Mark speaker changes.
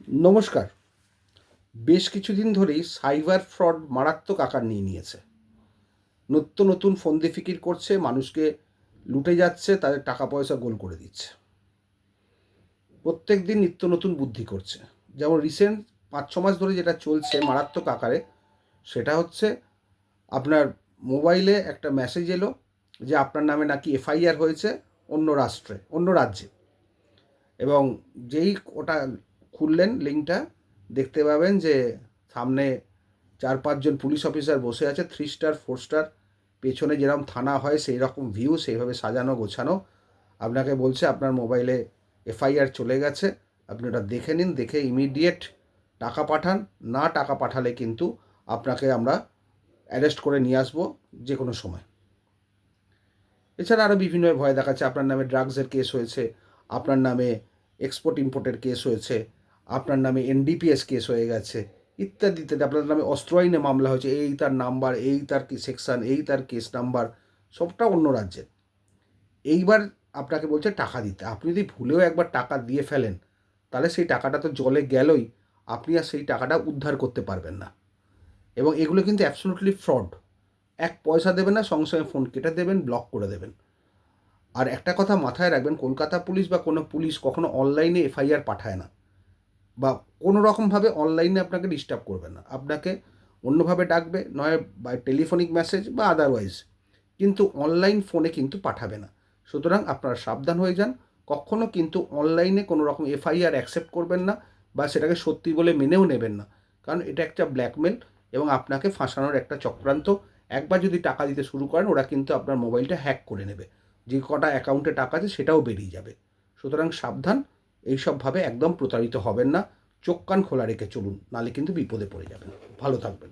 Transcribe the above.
Speaker 1: নমস্কার। বেশ কিছুদিন ধরেই সাইবার ফ্রড মারাত্মক আকার নিয়ে নিয়েছে। নিত্য নতুন ফন্দি ফিকির করছে, মানুষকে লুটে যাচ্ছে, তাদের টাকা পয়সা গোল করে দিচ্ছে। প্রত্যেক দিন নিত্য নতুন বুদ্ধি করছে। যেমন রিসেন্ট ৫-৬ মাস ধরে যেটা চলছে মারাত্মক আকারে, সেটা হচ্ছে আপনার মোবাইলে একটা মেসেজ এলো যে আপনার নামে নাকি এফআইআর হয়েছে অন্য রাষ্ট্রে, অন্য রাজ্যে। এবং যেই ওটা খুললেন লিঙ্কটা, দেখতে পাবেন যে সামনে ৪-৫ জন পুলিশ অফিসার বসে আছে, 3 স্টার 4 স্টার, পেছনে যেরকম থানা হয় সেই রকম ভিউ, সেইভাবে সাজানো গোছানো। আপনাকে বলছে আপনার মোবাইলে এফআইআর চলে গেছে, আপনি ওটা দেখে নিন, দেখে ইমিডিয়েট টাকা পাঠান। না টাকা পাঠালে কিন্তু আপনাকে আমরা অ্যারেস্ট করে নিয়ে আসবো যে কোনো সময়। এছাড়া আরও বিভিন্নভাবে ভয় দেখাচ্ছে, আপনার নামে ড্রাগসের কেস হয়েছে, আপনার নামে এক্সপোর্ট ইম্পোর্টের কেস হয়েছে, আপনার নামে এনডিপিএস কেস হয়ে গেছে, ইত্যাদি ইত্যাদি। আপনার নামে অস্ত্র আইনে মামলা হয়েছে, এই তার নাম্বার, এই তার কি সেকশন, এই তার কেস নাম্বার, সবটা অন্য রাজ্যের। এইবার আপনাকে বলছে টাকা দিতে। আপনি যদি ভুলেও একবার টাকা দিয়ে ফেলেন, তাহলে সেই টাকাটা তো জলে গেলই, আপনি আর সেই টাকাটা উদ্ধার করতে পারবেন না। এবং এগুলো কিন্তু অ্যাবসলিউটলি ফ্রড। এক পয়সা দেবেন না, সঙ্গে সঙ্গে ফোন কেটে দেবেন, ব্লক করে দেবেন। আর একটা কথা মাথায় রাখবেন, কলকাতা পুলিশ বা কোনো পুলিশ কখনো অনলাইনে এফআইআর পাঠায় না, বা কোনো রকমভাবে অনলাইনে আপনাকে ডিস্টার্ব করবে না। আপনাকে অন্যভাবে ডাকবে, নয় বাই টেলিফোনিক মেসেজ বা আদারওয়াইজ, কিন্তু অনলাইন ফোনে কিন্তু পাঠাবে না। সুতরাং আপনারা সাবধান হয়ে যান। কখনও কিন্তু অনলাইনে কোনো রকম এফআইআর অ্যাকসেপ্ট করবেন না, বা সেটাকে সত্যি বলে মেনেও নেবেন না, কারণ এটা একটা ব্ল্যাকমেল এবং আপনাকে ফাঁসানোর একটা চক্রান্ত। একবার যদি টাকা দিতে শুরু করেন, ওরা কিন্তু আপনার মোবাইলটা হ্যাক করে নেবে, যে কটা অ্যাকাউন্টে টাকা আছে সেটাও বেরিয়ে যাবে। সুতরাং সাবধান, এইসবভাবে একদম প্রতারিত হবেন না। চোখ কান খোলা রেখে চলুন, নাহলে কিন্তু বিপদে পড়ে যাবেন। ভালো থাকবেন।